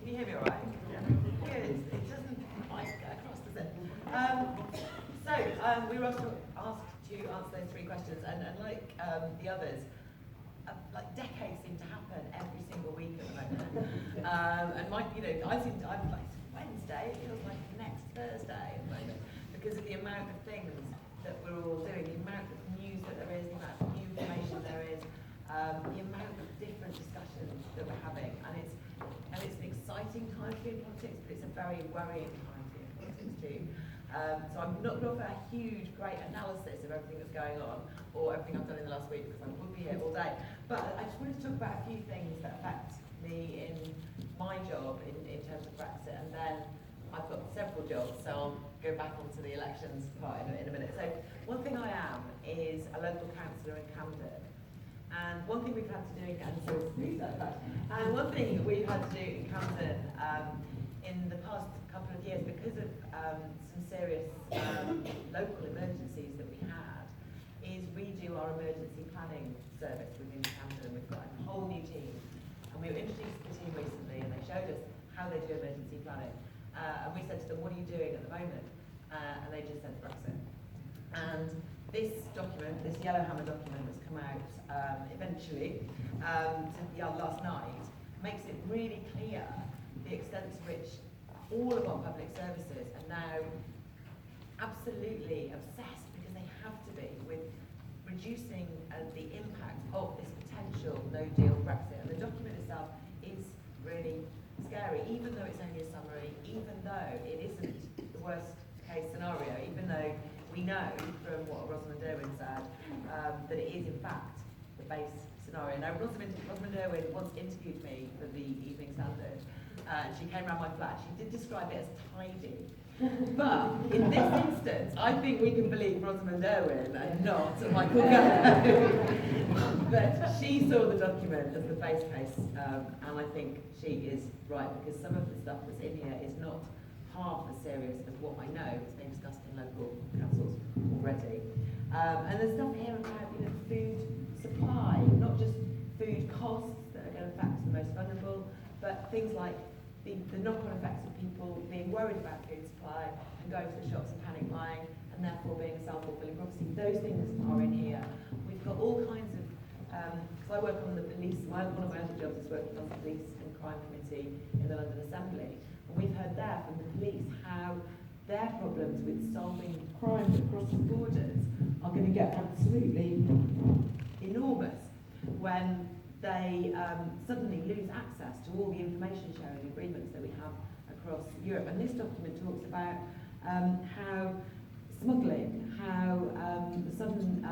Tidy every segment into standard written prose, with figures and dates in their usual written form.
you hear me all right? Yeah. Good. It doesn't quite go across, does it? We were asked to answer those three questions, and like the others, like decades seem to happen every single week at the moment. And I'm like, Wednesday, it feels like next Thursday at the moment, because of the amount of things that we're all doing, the amount of news that there is, the amount of new information there is, the amount of different discussions that we're having, and it's an exciting time to be in politics, but it's a very worrying time to be in politics too. So I'm not going to offer a huge, great analysis of everything that's going on, or everything I've done in the last week, because I would be here all day. But I just wanted to talk about a few things that affect me in my job in terms of Brexit, and then I've got several jobs, so I'll go back onto the elections part in a minute. So one thing I am is a local councillor in Camden. And one thing we've had to do in one thing we've had to do in Camden in the past couple of years, because of some serious local emergencies that we had, is redo our emergency planning service within Camden. We've got a whole new team, and we were introduced to the team recently, and they showed us how they do emergency planning. And we said to them, what are you doing at the moment? And they just said Brexit. And this document, this Yellowhammer document that's come out eventually last night, makes it really clear the extent to which all of our public services are now absolutely obsessed, because they have to be, with reducing the impact of this potential no-deal Brexit. And the document itself is really scary, even though it's only a summary, even though it isn't the worst case scenario, even though we know from what Rosamund Irwin said that it is in fact the base scenario. Now Rosamund Irwin once interviewed me for the Evening Standard, and she came around my flat. She did describe it as tidy. But in this instance, I think we can believe Rosamund Irwin and not Michael Gove. But she saw the document as the base case, and I think she is right, because some of the stuff that's in here is not half as serious as what I know is being discussed in local councils already. And there's stuff here about food supply, not just food costs that are going to affect the most vulnerable, but things like the knock-on effects of people being worried about food supply and going to the shops and panic buying, and therefore being a self-fulfilling prophecy. Those things are in here. We've got all kinds of, so I work on the police, one of my other jobs is working on the Police and Crime Committee in the London Assembly, and we've heard there from the police how their problems with solving crime across the borders are going to get absolutely enormous when they suddenly lose access to all the information sharing agreements that we have across Europe. And this document talks about how smuggling, how the sudden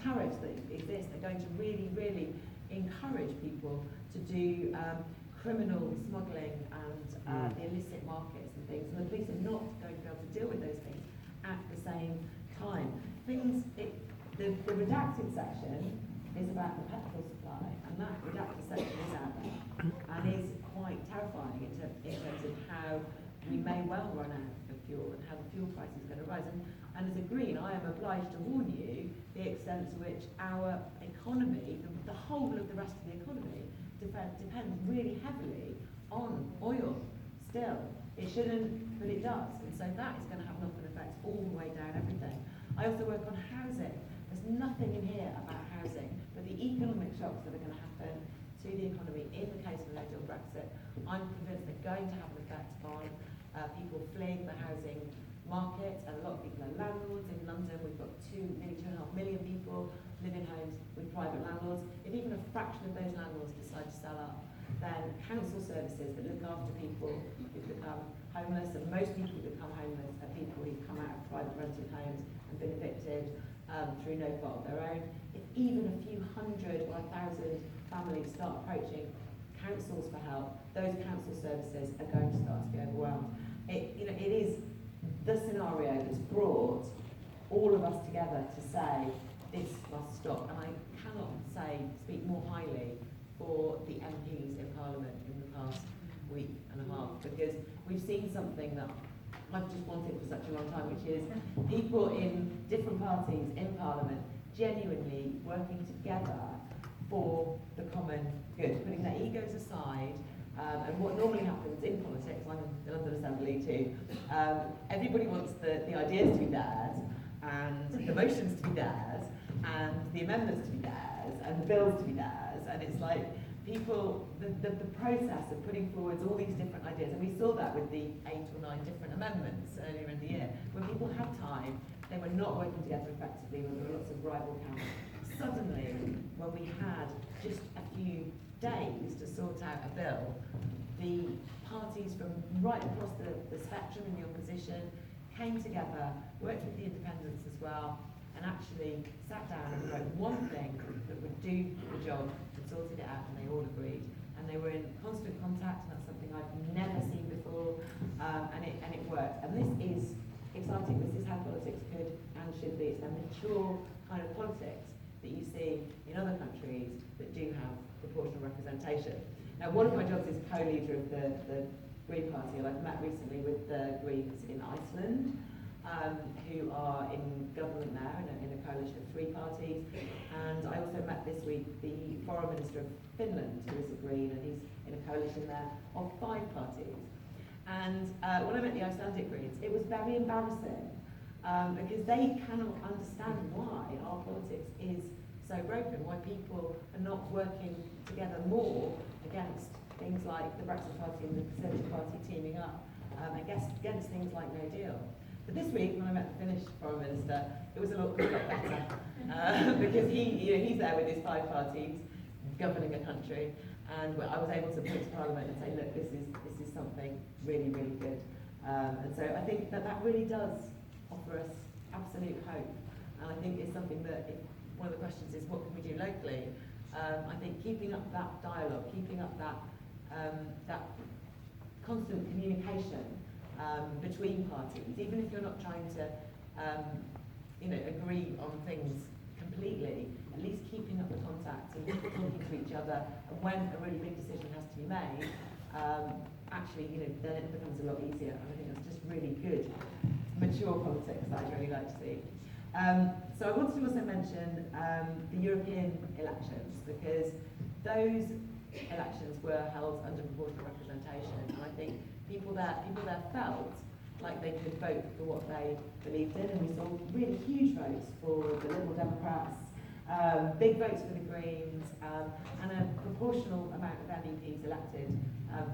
tariffs that exist are going to really, really encourage people to do criminal smuggling and the illicit markets and things. And the police are not going to be able to deal with those things at the same time. The redacted section is about the petrol supply, and that redacted section is out there and is quite terrifying in terms of how we may well run out of fuel and how the fuel price is going to rise. And as a Green, I am obliged to warn you the extent to which our economy, the whole of the rest of the economy, depends really heavily on oil still. It shouldn't, but it does. And so that is going to have knock-on effects all the way down everything. I also work on housing. There's nothing in here about housing, but the economic shocks that are going to happen to the economy in the case of a no-deal Brexit, I'm convinced they're going to have an effect on people fleeing the housing market, and a lot of people are landlords in London. We've got nearly 2.5 million people live in homes with private landlords. If even a fraction of those landlords decide to sell up, then council services that look after people who become homeless, and most people who become homeless are people who come out of private rented homes and been evicted through no fault of their own. If even a few hundred or 1,000 families start approaching councils for help, those council services are going to start to be overwhelmed. It is the scenario that's brought all of us together to say this must stop. And I cannot speak more highly for the MPs in Parliament in the past week and a half, because we've seen something that I've just wanted for such a long time, which is people in different parties in Parliament genuinely working together for the common good, putting their egos aside, And what normally happens in politics, I'm in the London Assembly too, everybody wants the ideas to be theirs, and the motions to be theirs, and the amendments to be theirs, and the bills to be theirs, and it's like people, the process of putting forward all these different ideas, and we saw that with the 8 or 9 different amendments earlier in the year, when people had time, they were not working together effectively, when there were lots of rival camps. Suddenly, when we had just a few days to sort out a bill, the parties from right across the spectrum in the opposition came together, worked with the independents as well, and actually sat down and wrote one thing that would do the job, and sorted it out, and they all agreed. And they were in constant contact, and that's something I've never seen before, and it worked. And this is exciting. This is how politics could and should be. It's a mature kind of politics that you see in other countries that do have proportional representation. Now, one of my jobs is co-leader of the Green Party, and I've met recently with the Greens in Iceland, who are in government now in a coalition of 3 parties. And I also met this week the Foreign Minister of Finland, who is a Green, and he's in a coalition there of 5 parties. And when I met the Icelandic Greens, it was very embarrassing because they cannot understand why our politics is so broken, why people are not working together more against things like the Brexit Party and the Conservative Party teaming up, against things like No Deal. But this week, when I met the Finnish Foreign Minister, it was a lot better because he's there with his 5 parties governing a country, and I was able to put to Parliament and say, look, this is something really, really good. And so I think that really does offer us absolute hope, and I think it's something that one of the questions is, what can we do locally? I think keeping up that dialogue, keeping up that constant communication between parties, even if you're not trying to agree on things completely, at least keeping up the contact and talking to each other, and when a really big decision has to be made, actually, then it becomes a lot easier, and I think that's just really good, mature politics that I'd really like to see. So I wanted to also mention the European elections, because those elections were held under proportional representation, and I think people there felt like they could vote for what they believed in, and we saw really huge votes for the Liberal Democrats, big votes for the Greens, and a proportional amount of MEPs elected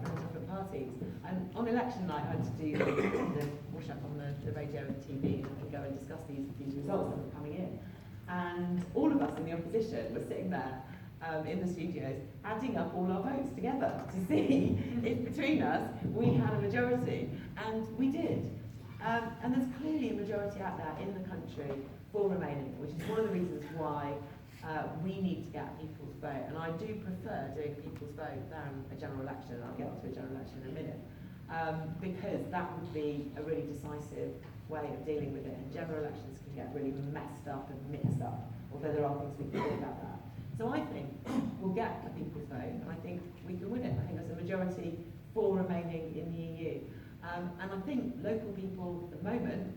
from different parties. And on election night, I had to do the wash up on the radio and the TV and go and discuss these results that were coming in. And all of us in the opposition were sitting there in the studios, adding up all our votes together to see if between us we had a majority, and we did. And there's clearly a majority out there in the country for remaining, which is one of the reasons why we need to get people's vote. And I do prefer doing people's vote than a general election. I'll get onto a general election in a minute, because that would be a really decisive way of dealing with it. And general elections can get really messed up and mixed up, although there are things we can do about that. So I think we'll get a people's vote, and I think we can win it. I think there's a majority for remaining in the EU. And I think local people at the moment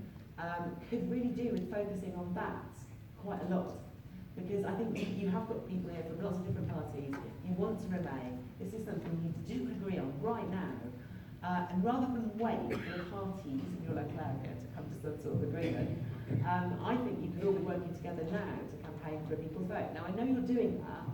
could really do with focusing on that quite a lot. Because I think you have got people here from lots of different parties, you want to remain, this is something you do agree on right now, and rather than wait for the parties in your local area to come to some sort of agreement, I think you could all be working together now to campaign for a people's vote. Now I know you're doing that,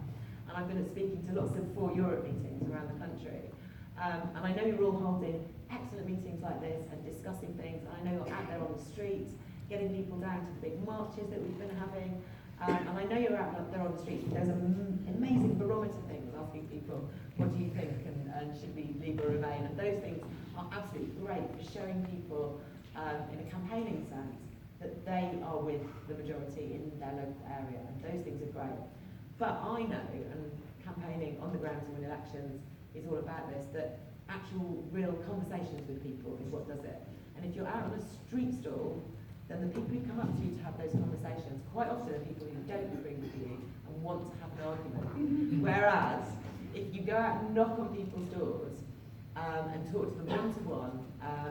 and I've been speaking to lots of For Europe meetings around the country, and I know you're all holding excellent meetings like this and discussing things, and I know you're out there on the streets, getting people down to the big marches that we've been having, and I know you're out there on the streets. There's an amazing barometer thing asking people, what do you think, and should we leave or remain? And those things are absolutely great for showing people in a campaigning sense that they are with the majority in their local area, and those things are great. But I know, and campaigning on the ground to win elections is all about this, that actual real conversations with people is what does it. And if you're out on a street stall, then the people who come up to you to have those conversations quite often are people who don't agree with you and want to have an argument. Whereas, if you go out and knock on people's doors and talk to them one-to-one,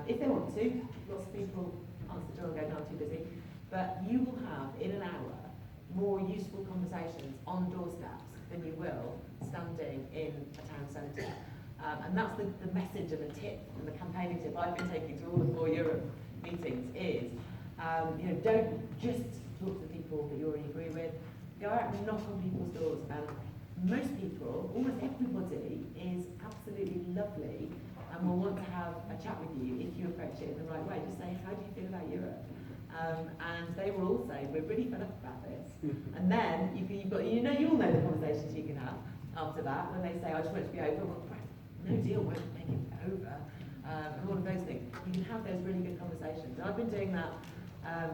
if they want to, lots of people answer the door and go, no, I'm too busy, but you will have, in an hour, more useful conversations on doorsteps than you will standing in a town centre. And that's the message and the tip and the campaigning tip I've been taking to all the 4 Europe meetings is, don't just talk to the people that you already agree with. Go out and knock on people's doors, and most people, almost everybody, is absolutely lovely and will want to have a chat with you if you approach it in the right way. Just say, how do you feel about Europe? And they will all say, we're really fed up about this. And then you'll know the conversations you can have after that when they say, I just want it to be over. Well, no deal won't make it over. And all of those things. You can have those really good conversations. And I've been doing that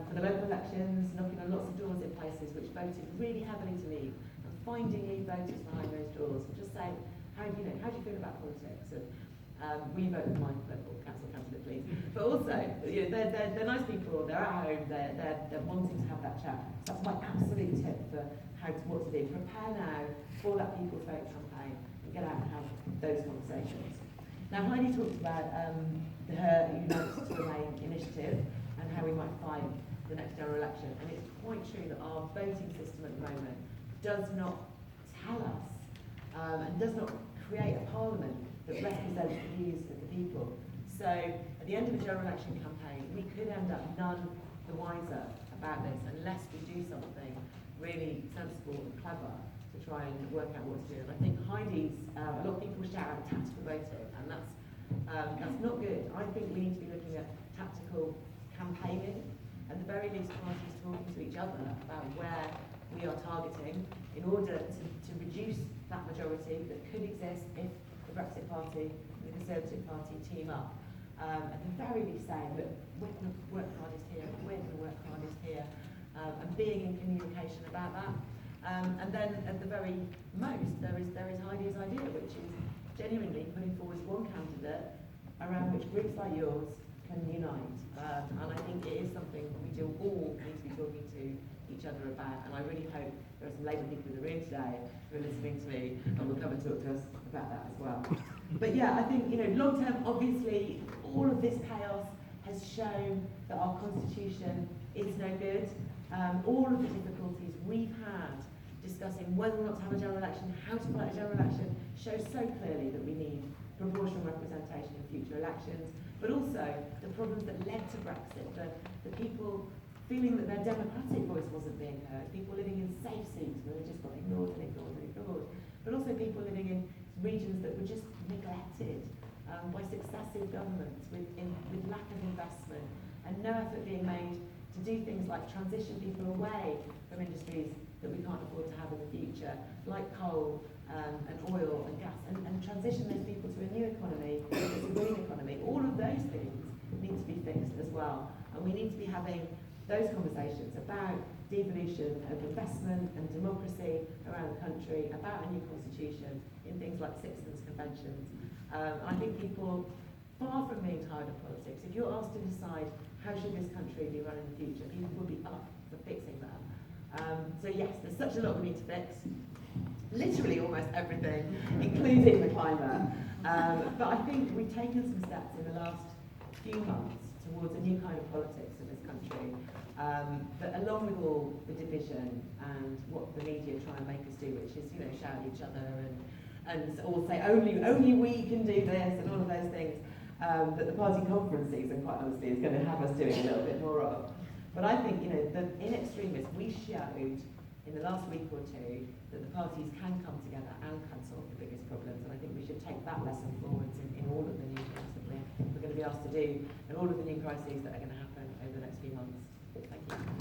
for the local elections, knocking on lots of doors in places which voted really heavily to leave, and finding leave voters behind those doors, and just saying, how do you feel about politics? And we vote for my local council candidate, please. But also, they're nice people. They're at home. They're wanting to have that chat. So that's my absolute tip for what to do. Prepare now for that People's Vote campaign and get out and have those conversations. Now, Heidi talked about her Unite to Remain initiative and how we might fight the next general election. And it's quite true that our voting system at the moment does not tell us and does not create a parliament that represents the views of the people. So at the end of a general election campaign, we could end up none the wiser about this unless we do something really sensible and clever to try and work out what to do. And I think Heidi's, a lot of people shout out tactical voting, and that's not good. I think we need to be looking at tactical campaigning, at the very least parties talking to each other about where we are targeting in order to reduce that majority that could exist if the Brexit Party and the Conservative Party team up. At the very least saying, look, we're going to work hardest here, we're going to work hardest here, and being in communication about that. And then at the very most, there is Heidi's idea, which is genuinely putting forward one candidate around which groups like yours can unite. And I think it is something we do all need to be talking to each other about. And I really hope there are some Labour people in the room today who are listening to me and will come and talk to us about that as well. But yeah, I think, long term, obviously, all of this chaos has shown that our constitution is no good. All of the difficulties we've had discussing whether or not to have a general election, how to fight a general election, shows so clearly that we need proportional representation in future elections, but also the problems that led to Brexit, the people feeling that their democratic voice wasn't being heard, people living in safe seats where they just got ignored and ignored and ignored, but also people living in regions that were just neglected by successive governments with lack of investment and no effort being made to do things like transition people away from industries that we can't afford to have in the future, like coal and oil and gas, and transition those people to a new economy, a green economy. All of those things need to be fixed as well. And we need to be having those conversations about devolution of investment and democracy around the country, about a new constitution, in things like citizens' conventions. And I think people, far from being tired of politics, if you're asked to decide how should this country be run in the future, people will be up for fixing that. So yes, there's such a lot we need to fix. Literally almost everything, including the climate. But I think we've taken some steps in the last few months towards a new kind of politics in this country. That along with all the division and what the media try and make us do, which is, shout at each other and all say only we can do this and all of those things, that the party conference season, quite honestly, is going to have us doing a little bit more of. But I think, that in extremis, we showed in the last week or two that the parties can come together and can solve the biggest problems. And I think we should take that lesson forwards in all of the new things that we're going to be asked to do and all of the new crises that are going to happen over the next few months. Thank you.